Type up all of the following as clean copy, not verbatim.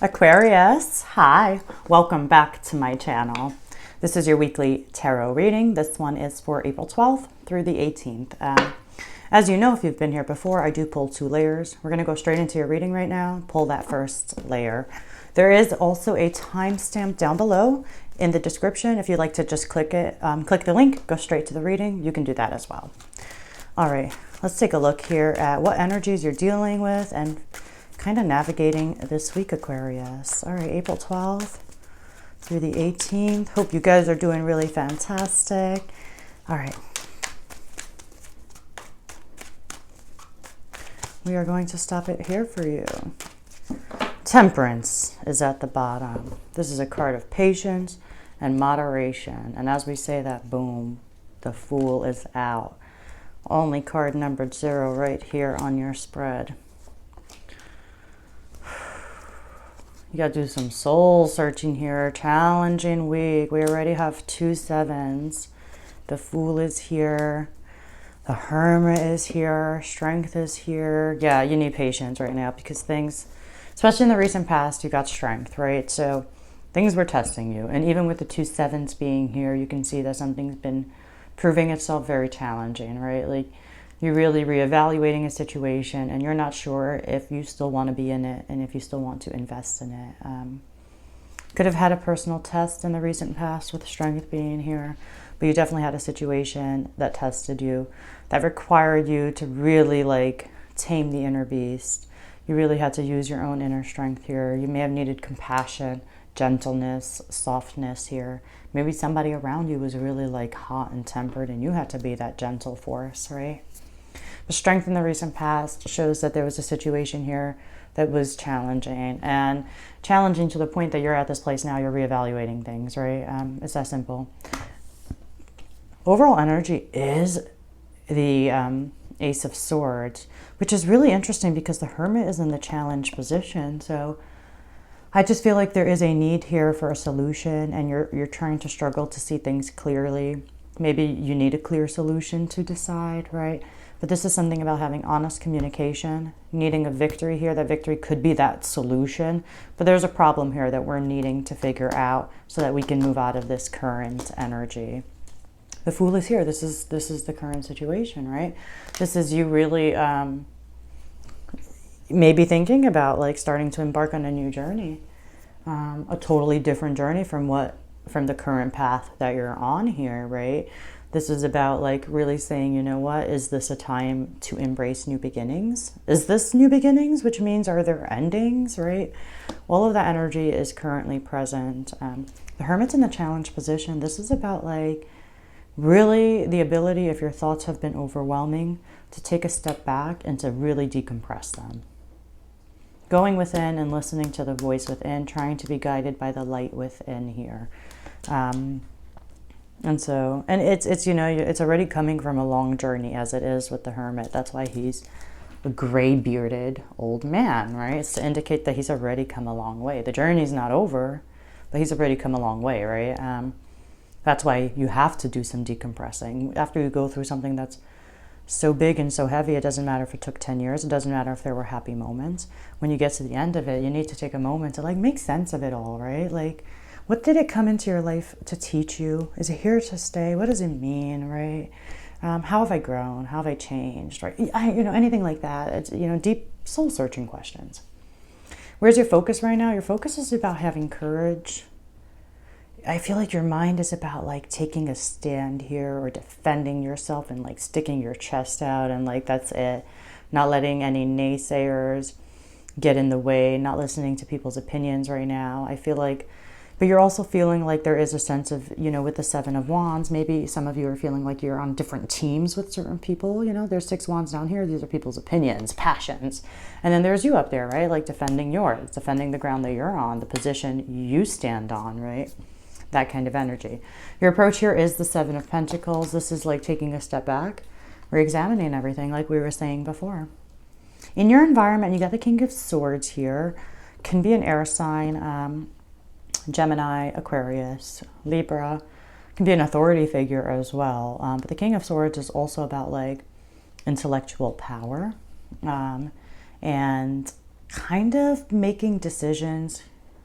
Aquarius, hi, welcome back to my channel. This is your weekly tarot reading. This one is for April 12th through the 18th. As you know, if you've been here before, I do pull 2 layers. We're going to go straight into your reading right now. Pull that first layer. There is also a timestamp down below in the description. If you'd like to just click it, click the link, go straight to the reading, you can do that as well. All right, let's take a look here at what energies you're dealing with and kind of navigating this week, Aquarius. All right, April 12th through the 18th. Hope you guys are doing really fantastic. All right. We are going to stop it here for you. Temperance is at the bottom. This is a card of patience and moderation. And as we say that, boom, the Fool is out. Only card numbered 0 right here on your spread. You got to do some soul searching here. Challenging week. We already have 2 7s. The Fool is here. The Hermit is here. Strength is here. Yeah, you need patience right now because things, especially in the recent past, you got strength, right? So things were testing you. And even with the 2 7s being here, you can see that something's been proving itself very challenging, right? Like, you're really reevaluating a situation and you're not sure if you still want to be in it and if you still want to invest in it. Could have had a personal test in the recent past with strength being here, but you definitely had a situation that tested you, that required you to really like tame the inner beast. You really had to use your own inner strength here. You may have needed compassion, gentleness, softness here. Maybe somebody around you was really like hot and tempered and you had to be that gentle force, right? The strength in the recent past shows that there was a situation here that was challenging, and challenging to the point that you're at this place now, you're reevaluating things, right? It's that simple. Overall energy is the Ace of Swords, which is really interesting because the Hermit is in the challenge position. So I just feel like there is a need here for a solution, and you're trying to struggle to see things clearly. Maybe you need a clear solution to decide, right? But this is something about having honest communication, needing a victory here. That victory could be that solution, but there's a problem here that we're needing to figure out so that we can move out of this current energy. The Fool is here. This is the current situation, right? This is you really maybe thinking about like starting to embark on a new journey, a totally different journey from the current path that you're on here, right? This is about like really saying, you know what, is this a time to embrace new beginnings? Is this new beginnings, which means are there endings, right? All of that energy is currently present. The Hermit's in the challenge position. This is about like really the ability, if your thoughts have been overwhelming, to take a step back and to really decompress them. Going within and listening to the voice within, trying to be guided by the light within here. And it's you know, it's already coming from a long journey as it is with the Hermit. That's why he's a gray bearded old man, right? It's to indicate that he's already come a long way. The journey's not over, but he's already come a long way, right? That's why you have to do some decompressing. After you go through something that's so big and so heavy, it doesn't matter if it took 10 years. It doesn't matter if there were happy moments. When you get to the end of it, you need to take a moment to like make sense of it all, right? Like, what did it come into your life to teach you? Is it here to stay? What does it mean, right? How have I grown? How have I changed, right? Anything like that. It's, deep soul-searching questions. Where's your focus right now? Your focus is about having courage. I feel like your mind is about like taking a stand here or defending yourself and like sticking your chest out and like that's it. Not letting any naysayers get in the way, not listening to people's opinions right now. I feel like, but you're also feeling like there is a sense of, with the 7 of Wands, maybe some of you are feeling like you're on different teams with certain people. There's 6 Wands down here. These are people's opinions, passions. And then there's you up there, right? Like defending yours, defending the ground that you're on, the position you stand on, right? That kind of energy. Your approach here is the 7 of Pentacles. This is like taking a step back, re-examining everything like we were saying before. In your environment, you got the King of Swords here. Can be an air sign, Gemini, Aquarius, Libra. Can be an authority figure as well. But the King of Swords is also about like intellectual power and kind of making decisions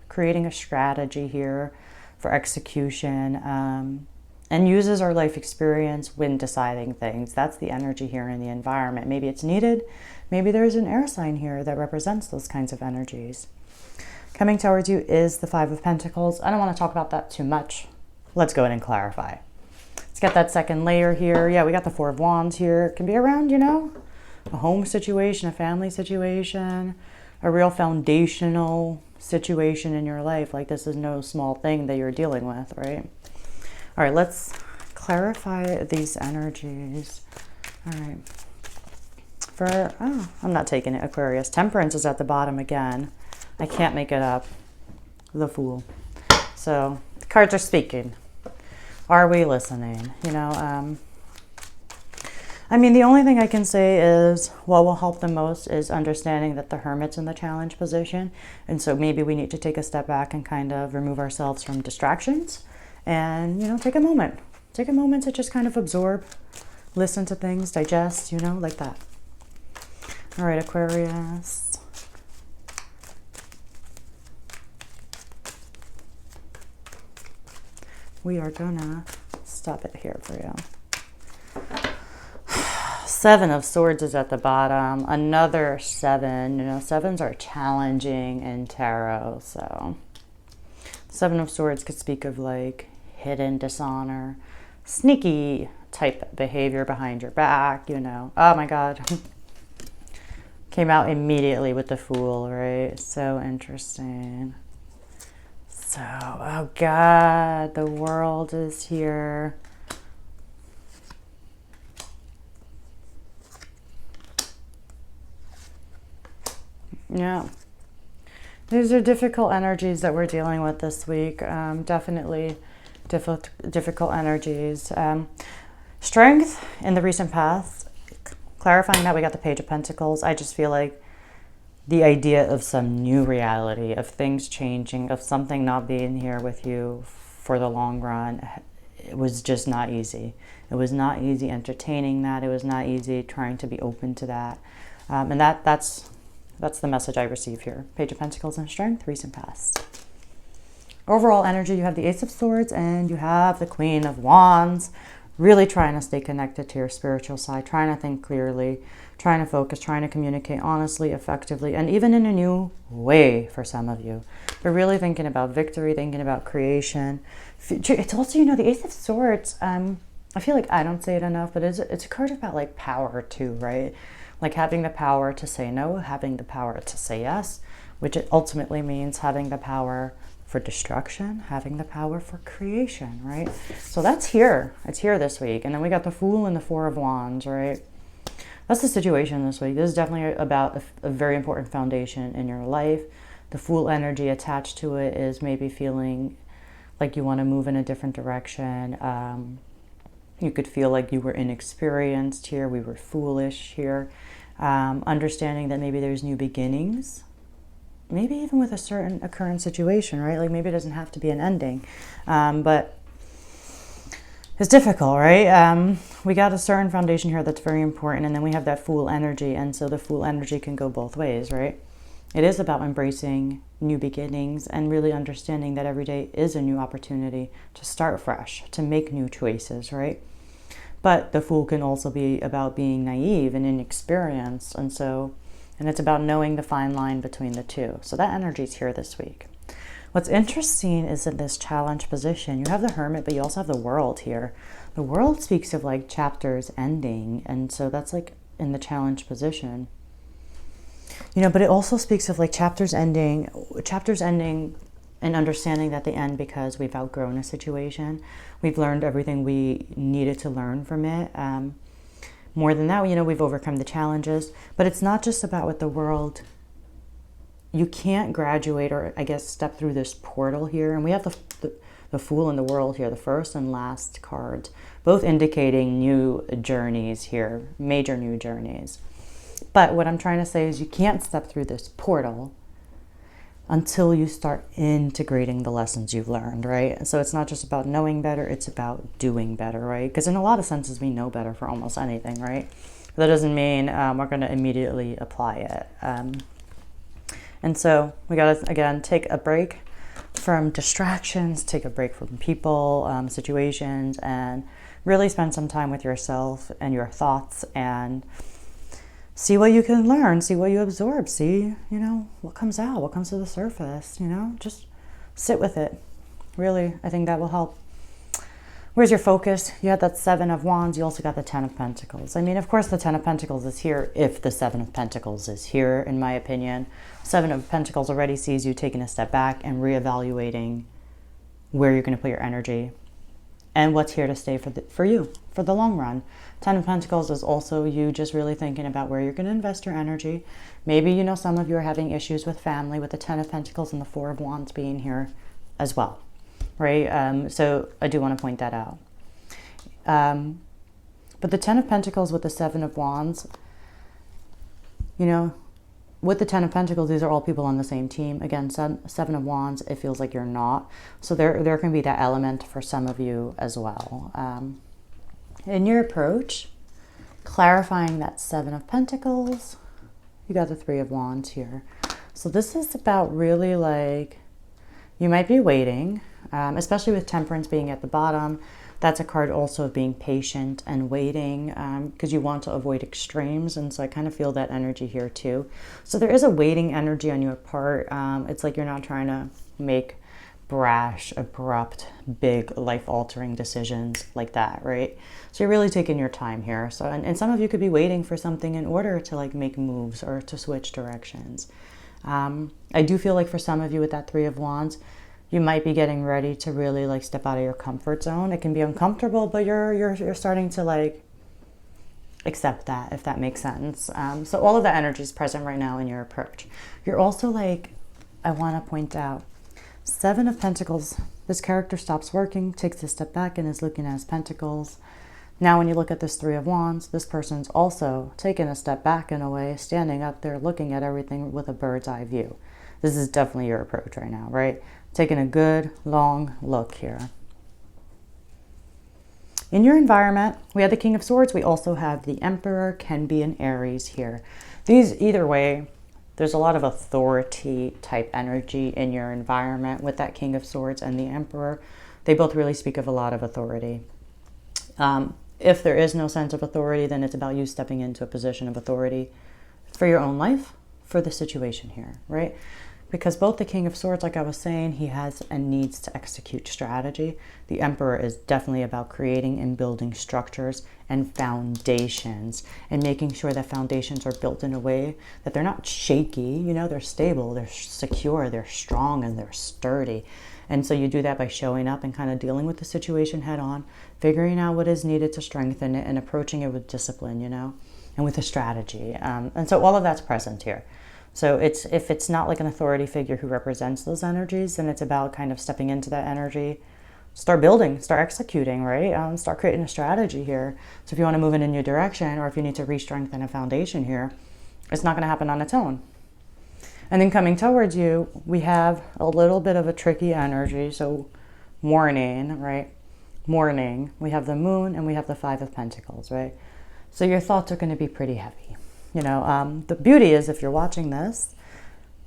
creating a strategy here for execution, and uses our life experience when deciding things. That's the energy here in the environment. Maybe it's needed. Maybe there's an air sign here that represents those kinds of energies. Coming towards you is the Five of Pentacles. I don't want to talk about that too much. Let's go ahead and clarify. Let's get that second layer here. Yeah, we got the Four of Wands here. It can be around, you know, a home situation, a family situation, a real foundational situation in your life. Like, this is no small thing that you're dealing with, right? All right, let's clarify these energies. All right. I'm not taking it, Aquarius. Temperance is at the bottom again. I can't make it up. The Fool. So the cards are speaking. Are we listening? You know, I mean, the only thing I can say is what will help the most is understanding that the Hermit's in the challenge position. And so maybe we need to take a step back and kind of remove ourselves from distractions and, you know, take a moment. Take a moment to just kind of absorb, listen to things, digest, you know, like that. All right, Aquarius. We are gonna stop it here for you. Seven of Swords is at the bottom. Another 7. You know, 7s are challenging in tarot. So 7 of Swords could speak of like hidden dishonor, sneaky type behavior behind your back, you know. Oh my God. Came out immediately with the Fool, right? So interesting. So, oh God, the World is here. Yeah. These are difficult energies that we're dealing with this week. Definitely difficult energies. Strength in the recent past. Clarifying that we got the Page of Pentacles. I just feel like the idea of some new reality, of things changing, of something not being here with you for the long run, it was just not easy. It was not easy entertaining that. It was not easy trying to be open to that. And that's the message I receive here. Page of Pentacles and Strength, recent past. Overall energy, you have the Ace of Swords and you have the Queen of Wands. Really trying to stay connected to your spiritual side, trying to think clearly, trying to focus, trying to communicate honestly, effectively, and even in a new way for some of you. But really thinking about victory, thinking about creation. It's also, you know, the Ace of Swords, I feel like I don't say it enough, but it's a card about like power too, right? Like having the power to say no, having the power to say yes, which it ultimately means having the power for destruction, having the power for creation, right? So that's here. It's here this week. And then we got the Fool and the Four of Wands, right? That's the situation this week. This is definitely about a very important foundation in your life. The Fool energy attached to it is maybe feeling like you want to move in a different direction. You could feel like you were inexperienced here. We were foolish here. Understanding that maybe there's new beginnings. Maybe even with a current situation, right? Like maybe it doesn't have to be an ending. But it's difficult, right? We got a certain foundation here that's very important, and then we have that Fool energy, and so the Fool energy can go both ways, right? It is about embracing new beginnings and really understanding that every day is a new opportunity to start fresh, to make new choices, right? But the Fool can also be about being naive and inexperienced, and it's about knowing the fine line between the two. So that energy's here this week. What's interesting is in this challenge position, you have the Hermit, but you also have the World here. The World speaks of like chapters ending, and so that's like in the challenge position. You know, but it also speaks of like chapters ending and understanding that they end because we've outgrown a situation. We've learned everything we needed to learn from it. More than that, you know, we've overcome the challenges, but it's not just about with the World. You can't graduate or I guess step through this portal here. And we have the Fool and the World here, the first and last cards, both indicating new journeys here, major new journeys. But what I'm trying to say is you can't step through this portal until you start integrating the lessons you've learned, right? So it's not just about knowing better, it's about doing better, right? Because in a lot of senses, we know better for almost anything, right? But that doesn't mean we're going to immediately apply it. And so we got to, again, take a break, from distractions, take a break from people, situations, and really spend some time with yourself and your thoughts and see what you can learn, see what you absorb, see, what comes out, what comes to the surface, just sit with it. Really, I think that will help. Where's your focus? You had that 7 of Wands. You also got the 10 of Pentacles. I mean, of course, the 10 of Pentacles is here if the 7 of Pentacles is here, in my opinion. 7 of Pentacles already sees you taking a step back and reevaluating where you're going to put your energy and what's here to stay for you, for the long run. 10 of Pentacles is also you just really thinking about where you're going to invest your energy. Maybe, some of you are having issues with family, with the 10 of Pentacles and the 4 of Wands being here as well. Right? So I do want to point that out. But the 10 of Pentacles with the 7 of Wands, with the 10 of Pentacles, these are all people on the same team. Again, 7 of Wands, it feels like you're not. So there can be that element for some of you as well. In your approach, clarifying that 7 of Pentacles, you got the 3 of Wands here. So this is about really you might be waiting, especially with Temperance being at the bottom. That's a card also of being patient and waiting, because you want to avoid extremes. And so I kind of feel that energy here too. So there is a waiting energy on your part. It's like you're not trying to make brash, abrupt, big, life-altering decisions like that, right? So you're really taking your time here. So, and some of you could be waiting for something in order to make moves or to switch directions. I do feel like for some of you with that 3 of Wands, you might be getting ready to really step out of your comfort zone. It can be uncomfortable, but you're starting to accept that, if that makes sense. So all of that energy is present right now in your approach. You're also I want to point out, 7 of Pentacles, this character stops working, takes a step back and is looking at his Pentacles. Now when you look at this 3 of Wands, this person's also taking a step back in a way, standing up there, looking at everything with a bird's eye view. This is definitely your approach right now, right? Taking a good, long look here. In your environment, we have the King of Swords. We also have the Emperor, can be an Aries here. These, either way, there's a lot of authority type energy in your environment with that King of Swords and the Emperor. They both really speak of a lot of authority. If there is no sense of authority, then it's about you stepping into a position of authority for your own life, for the situation here, right? Because both the King of Swords, like I was saying, he has and needs to execute strategy. The Emperor is definitely about creating and building structures and foundations and making sure that foundations are built in a way that they're not shaky, they're stable, they're secure, they're strong, and they're sturdy. And so you do that by showing up and kind of dealing with the situation head on, figuring out what is needed to strengthen it and approaching it with discipline, and with a strategy. And so all of that's present here. So if it's not like an authority figure who represents those energies, then it's about kind of stepping into that energy, start building, start executing, right? Start creating a strategy here. So if you want to move in a new direction, or if you need to re-strengthen a foundation here, it's not going to happen on its own. And then coming towards you, we have a little bit of a tricky energy. So morning, right? Morning, we have the Moon and we have the 5 of Pentacles, right? So your thoughts are going to be pretty heavy. The beauty is, if you're watching this,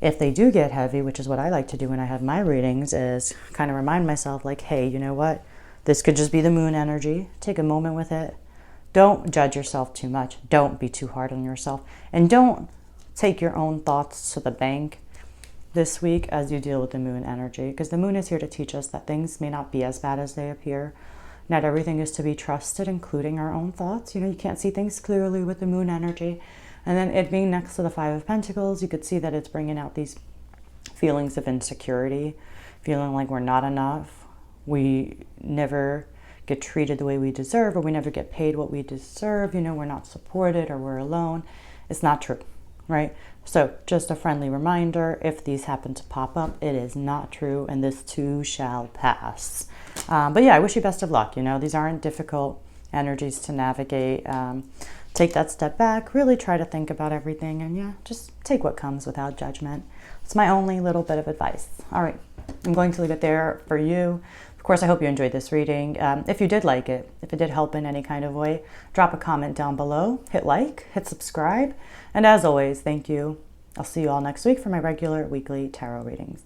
if they do get heavy, which is what I like to do when I have my readings, is kind of remind myself hey, you know what? This could just be the Moon energy. Take a moment with it. Don't judge yourself too much. Don't be too hard on yourself. And don't take your own thoughts to the bank this week as you deal with the Moon energy, because the Moon is here to teach us that things may not be as bad as they appear. Not everything is to be trusted, including our own thoughts. You can't see things clearly with the Moon energy. And then it being next to the 5 of Pentacles, you could see that it's bringing out these feelings of insecurity, feeling like we're not enough. We never get treated the way we deserve, or we never get paid what we deserve. We're not supported, or we're alone. It's not true, right? So just a friendly reminder, if these happen to pop up, it is not true, and this too shall pass. But yeah, I wish you best of luck. These aren't difficult energies to navigate. Take that step back, really try to think about everything, and just take what comes without judgment. It's my only little bit of advice. All right, I'm going to leave it there for you. Of course, I hope you enjoyed this reading. If you did like it, if it did help in any kind of way, drop a comment down below, hit like, hit subscribe, and as always, thank you. I'll see you all next week for my regular weekly tarot readings.